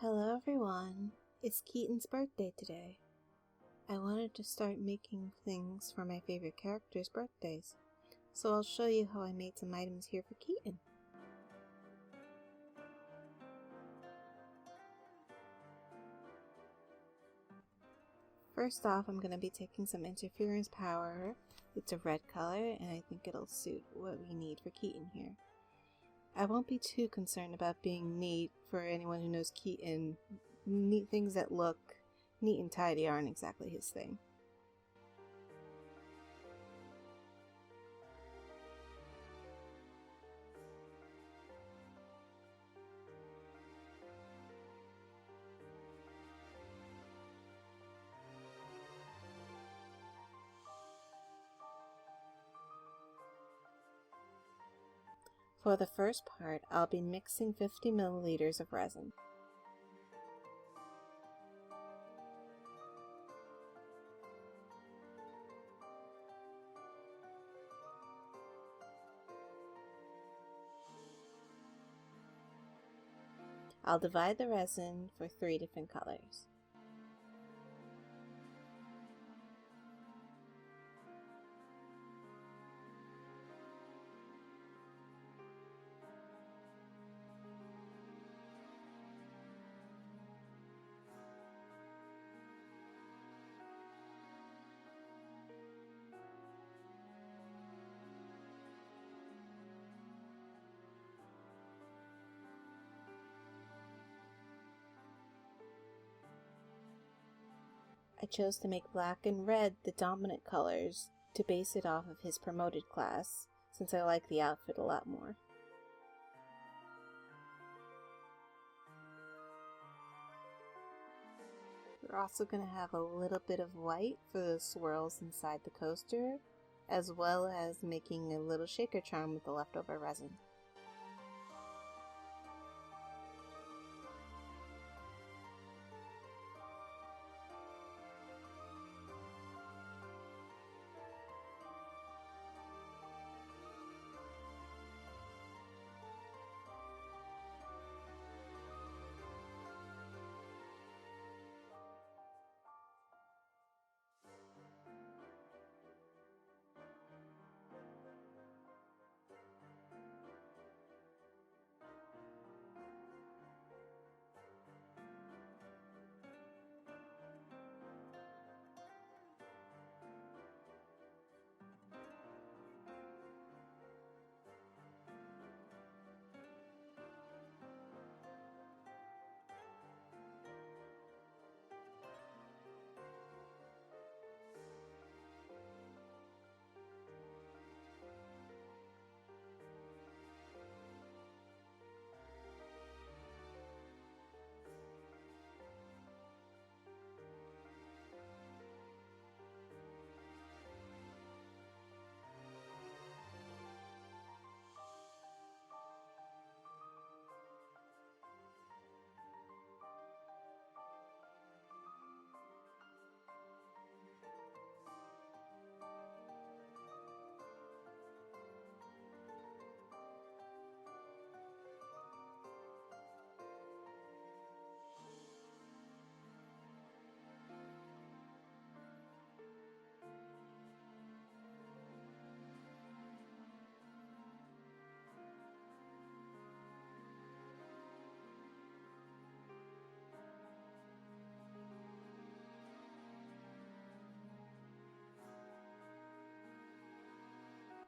Hello everyone, it's Keaton's birthday today. I wanted to start making things for my favorite characters' birthdays, so I'll show you how I made some items here for Keaton. First off, I'm going to be taking some interference powder. It's a red color and I think it'll suit what we need for Keaton here. I won't be too concerned about being neat. For anyone who knows Keaton, neat things that look neat and tidy aren't exactly his thing. For the first part, I'll be mixing 50 milliliters of resin. I'll divide the resin for 3 different colors. I chose to make black and red the dominant colors to base it off of his promoted class, since I like the outfit a lot more. We're also going to have a little bit of white for the swirls inside the coaster, as well as making a little shaker charm with the leftover resin.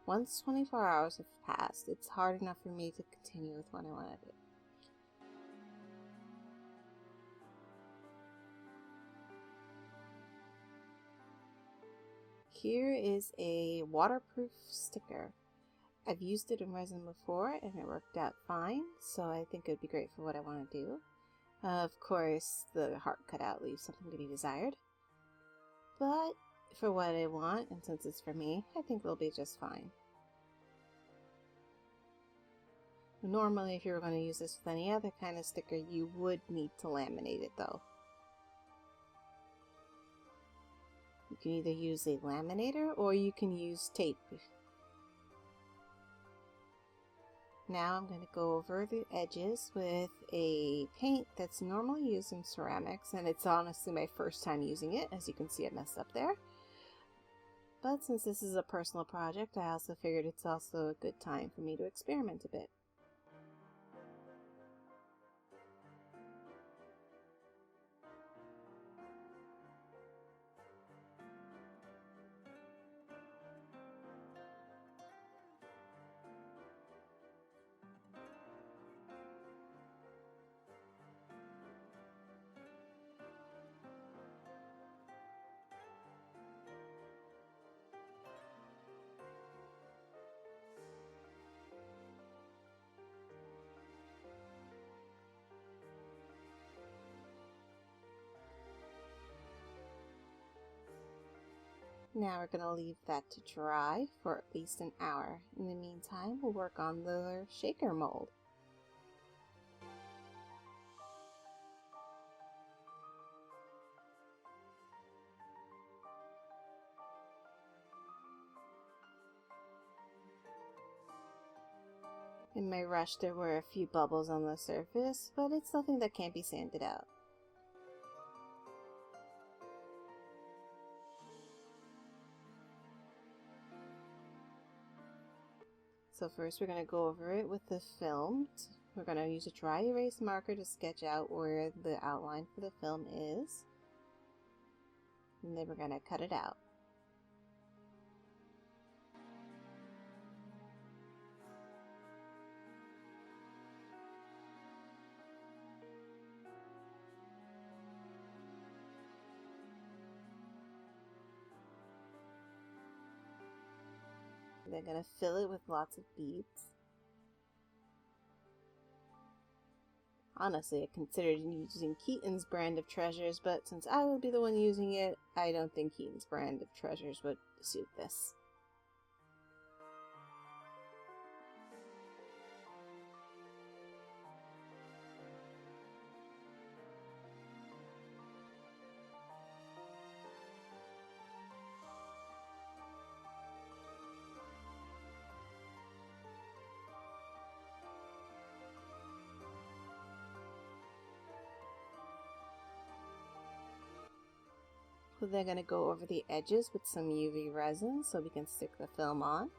Once 24 hours have passed, it's hard enough for me to continue with what I want to do. Here is a waterproof sticker. I've used it in resin before and it worked out fine, so I think it would be great for what I want to do. Of course, the heart cutout leaves something to be desired. But for what I want, and since it's for me, I think it'll be just fine. Normally, if you were going to use this with any other kind of sticker, you would need to laminate it though. You can either use a laminator or you can use tape. Now I'm going to go over the edges with a paint that's normally used in ceramics, and it's honestly my first time using it. As you can see, I messed up there. But since this is a personal project, I also figured it's also a good time for me to experiment a bit. Now we're going to leave that to dry for at least an hour. In the meantime, we'll work on the shaker mold. In my rush, there were a few bubbles on the surface, but it's nothing that can't be sanded out. So first we're going to go over it with the film. We're going to use a dry erase marker to sketch out where the outline for the film is. And then we're going to cut it out. They're going to fill it with lots of beads. Honestly, I considered using Keaton's brand of treasures, but since I would be the one using it, I don't think Keaton's brand of treasures would suit this. We're then going to go over the edges with some UV resin so we can stick the film on.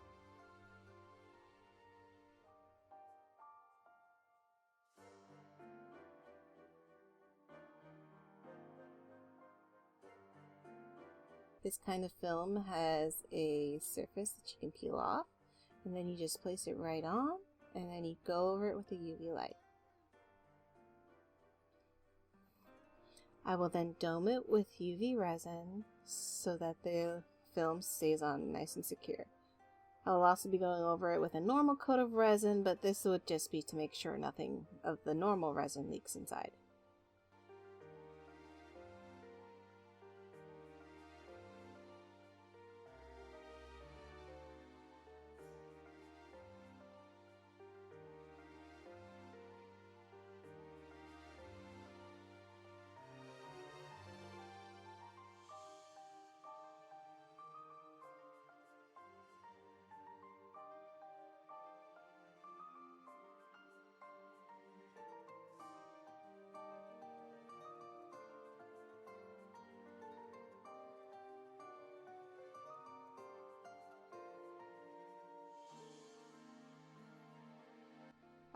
This kind of film has a surface that you can peel off, and then you just place it right on, and then you go over it with a UV light. I will then dome it with UV resin so that the film stays on nice and secure. I'll also be going over it with a normal coat of resin, but this would just be to make sure nothing of the normal resin leaks inside.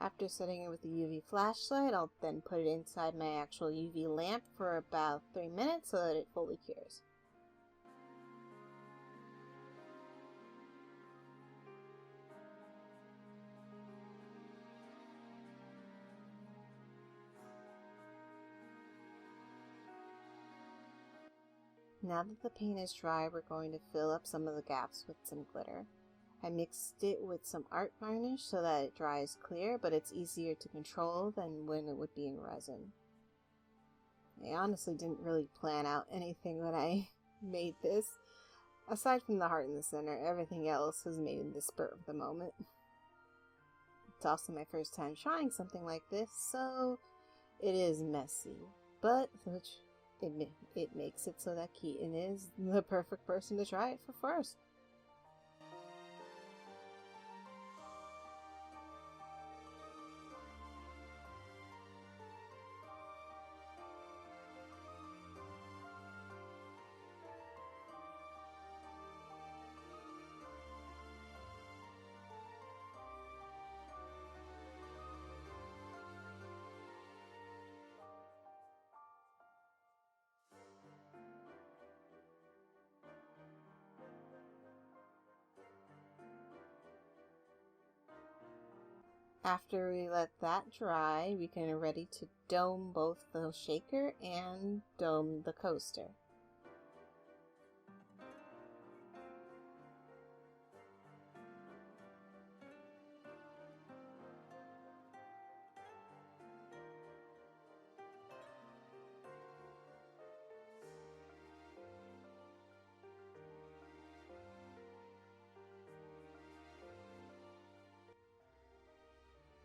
After setting it with the UV flashlight, I'll then put it inside my actual UV lamp for about 3 minutes so that it fully cures. Now that the paint is dry, we're going to fill up some of the gaps with some glitter. I mixed it with some art varnish so that it dries clear, but it's easier to control than when it would be in resin. I honestly didn't really plan out anything when I made this. Aside from the heart in the center, everything else was made in the spur of the moment. It's also my first time trying something like this, so it is messy, but it makes it so that Keaton is the perfect person to try it for first. After we let that dry, we can ready to dome both the shaker and dome the coaster.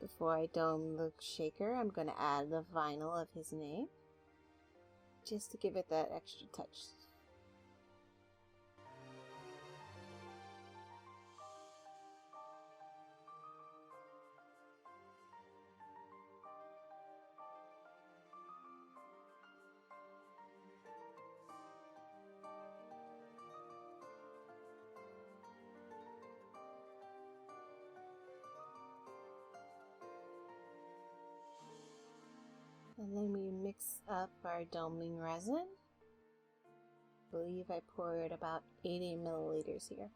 Before I dome the shaker, I'm going to add the vinyl of his name, just to give it that extra touch. And then we mix up our doming resin. I believe I poured about 80 milliliters here.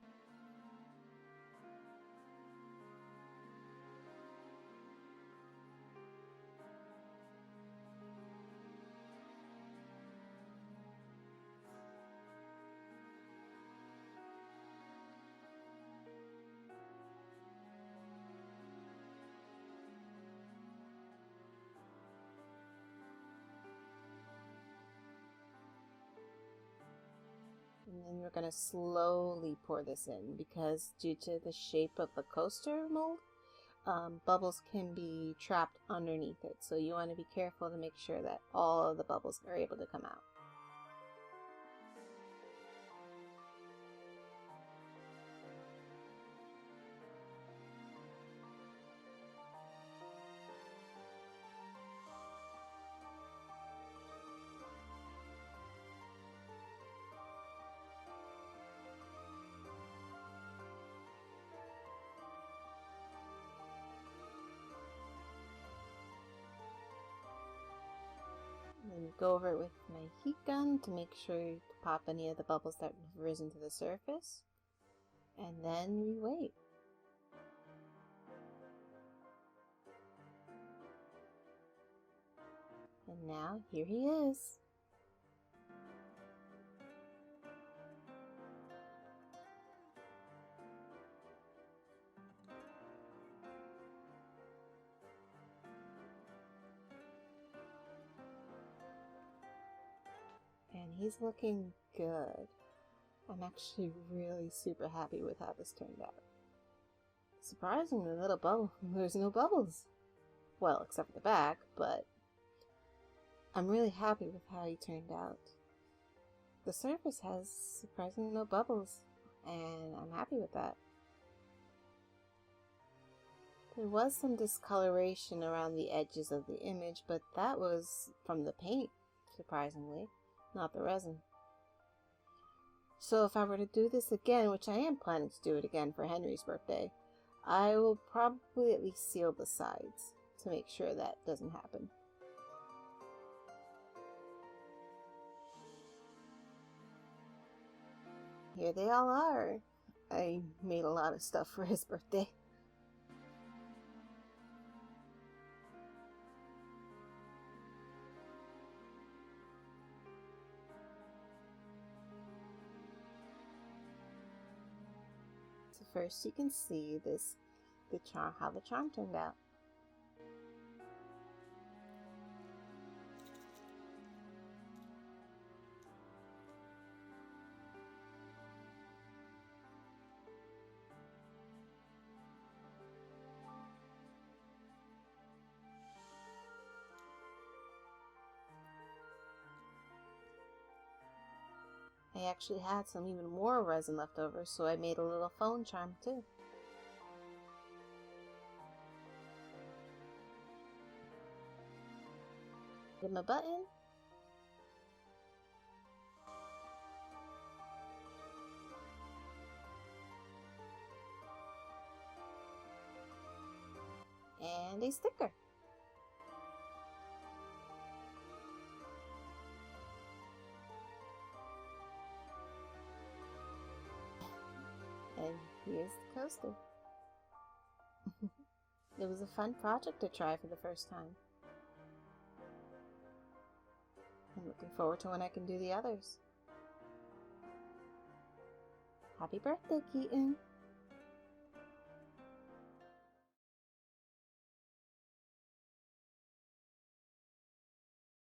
And then we're going to slowly pour this in because due to the shape of the coaster mold, bubbles can be trapped underneath it. So you want to be careful to make sure that all of the bubbles are able to come out. And go over it with my heat gun to make sure to pop any of the bubbles that have risen to the surface. And then we wait. And now here he is. And he's looking good. I'm actually really super happy with how this turned out. Surprisingly, there's no bubbles. Well, except for the back, but I'm really happy with how he turned out. The surface has surprisingly no bubbles, and I'm happy with that. There was some discoloration around the edges of the image, but that was from the paint, surprisingly, not the resin. So if I were to do this again, which I am planning to do it again for Henry's birthday, I will probably at least seal the sides to make sure that doesn't happen. Here they all are. I made a lot of stuff for his birthday. So first you can see how the charm turned out. I actually had some even more resin left over, so I made a little phone charm too. Give him a button. And a sticker. And here's the coaster. It was a fun project to try for the first time. I'm looking forward to when I can do the others. Happy birthday, Keaton!